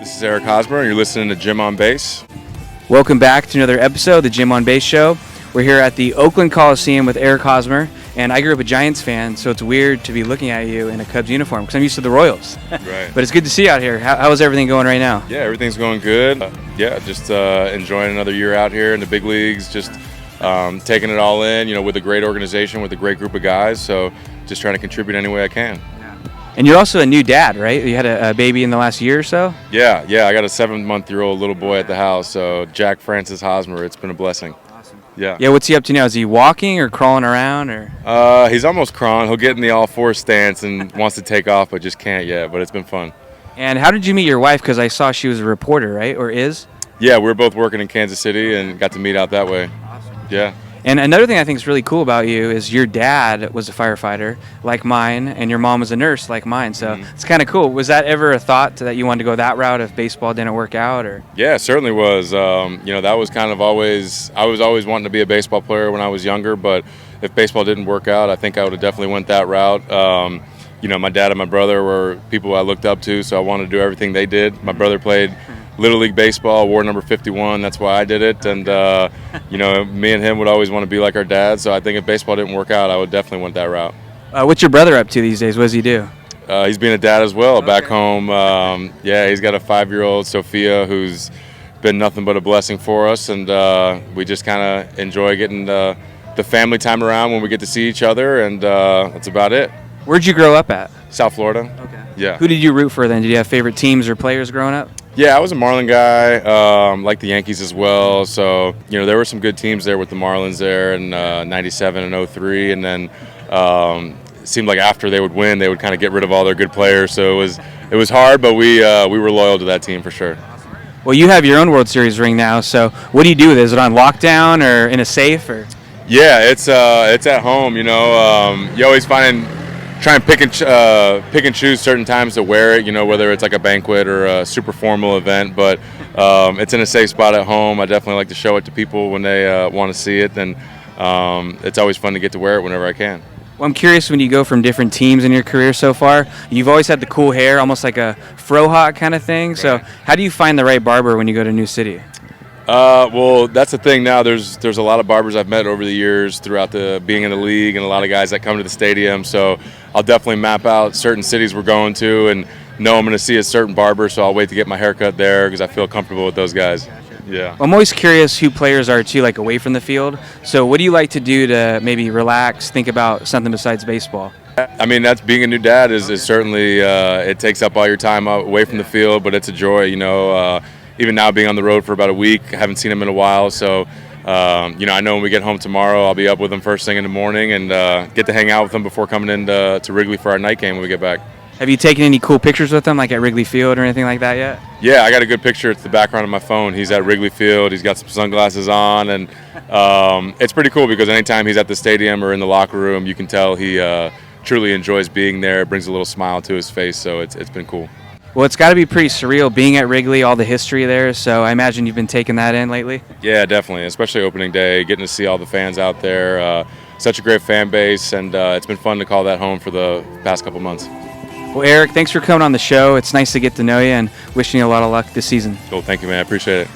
This is Eric Hosmer, and you're listening to Jim on Base. Welcome back to another episode of the Jim on Base Show. We're here at the Oakland Coliseum with Eric Hosmer, and I grew up a Giants fan, so it's weird to be looking at you in a Cubs uniform because I'm used to the Royals. Right. But it's good to see you out here. How is everything going right now? Yeah, everything's going good. Just enjoying another year out here in the big leagues, just taking it all in, with a great organization, with a great group of guys, so just trying to contribute any way I can. And you're also a new dad, right? You had a baby in the last year or so? Yeah, I got a 7-month-old little boy at the house, so Jack Francis Hosmer. It's been a blessing. Awesome. Yeah, what's he up to now? Is he walking or crawling around? Or? He's almost crawling. He'll get in the all-four stance and wants to take off, but just can't yet, but it's been fun. And how did you meet your wife? Because I saw she was a reporter, right? Or is? Yeah, we were both working in Kansas City and got to meet out that way. Awesome. Yeah. And another thing I think is really cool about you is your dad was a firefighter like mine, and your mom was a nurse like mine. So It's kind of cool. Was that ever a thought that you wanted to go that route if baseball didn't work out? Or? Yeah, it certainly was. That was kind of always – I was always wanting to be a baseball player when I was younger, but if baseball didn't work out, I think I would have definitely went that route. My dad and my brother were people I looked up to, so I wanted to do everything they did. My brother played – Little League Baseball, wore number 51. That's why I did it. And, me and him would always want to be like our dad. So I think if baseball didn't work out, I would definitely went that route. What's your brother up to these days? What does he do? He's being a dad as well back home. He's got a 5-year-old, Sophia, who's been nothing but a blessing for us. And we just kind of enjoy getting the family time around when we get to see each other. And that's about it. Where'd you grow up at? South Florida. Okay. Yeah. Who did you root for then? Did you have favorite teams or players growing up? Yeah, I was a Marlin guy, like the Yankees as well. So, there were some good teams there with the Marlins there in 97 and 03. And then it seemed like after they would win, they would kind of get rid of all their good players. So it was hard, but we were loyal to that team for sure. Well, you have your own World Series ring now. So what do you do with it? Is it on lockdown or in a safe? Or? Yeah, it's at home, you always try and pick and choose certain times to wear it, whether it's like a banquet or a super formal event. But it's in a safe spot at home. I definitely like to show it to people when they want to see it. And it's always fun to get to wear it whenever I can. Well, I'm curious, when you go from different teams in your career so far, you've always had the cool hair, almost like a frohawk kind of thing. Right. So how do you find the right barber when you go to a new city? Well, that's the thing now. There's a lot of barbers I've met over the years throughout being in the league, and a lot of guys that come to the stadium. So I'll definitely map out certain cities we're going to and know I'm going to see a certain barber, so I'll wait to get my haircut there because I feel comfortable with those guys. Yeah. Well, I'm always curious who players are too, like away from the field. So what do you like to do to maybe relax, think about something besides baseball? I mean, that's being a new dad is certainly it takes up all your time away from the field, but it's a joy, Even now being on the road for about a week, I haven't seen him in a while, so I know when we get home tomorrow, I'll be up with him first thing in the morning and get to hang out with him before coming in to Wrigley for our night game when we get back. Have you taken any cool pictures with him, like at Wrigley Field or anything like that yet? Yeah, I got a good picture. It's the background of my phone. He's at Wrigley Field. He's got some sunglasses on, and it's pretty cool because anytime he's at the stadium or in the locker room, you can tell he truly enjoys being there. It brings a little smile to his face, so it's been cool. Well, it's got to be pretty surreal being at Wrigley, all the history there, so I imagine you've been taking that in lately? Yeah, definitely, especially opening day, getting to see all the fans out there. Such a great fan base, and it's been fun to call that home for the past couple months. Well, Eric, thanks for coming on the show. It's nice to get to know you, and wishing you a lot of luck this season. Cool, thank you, man. I appreciate it.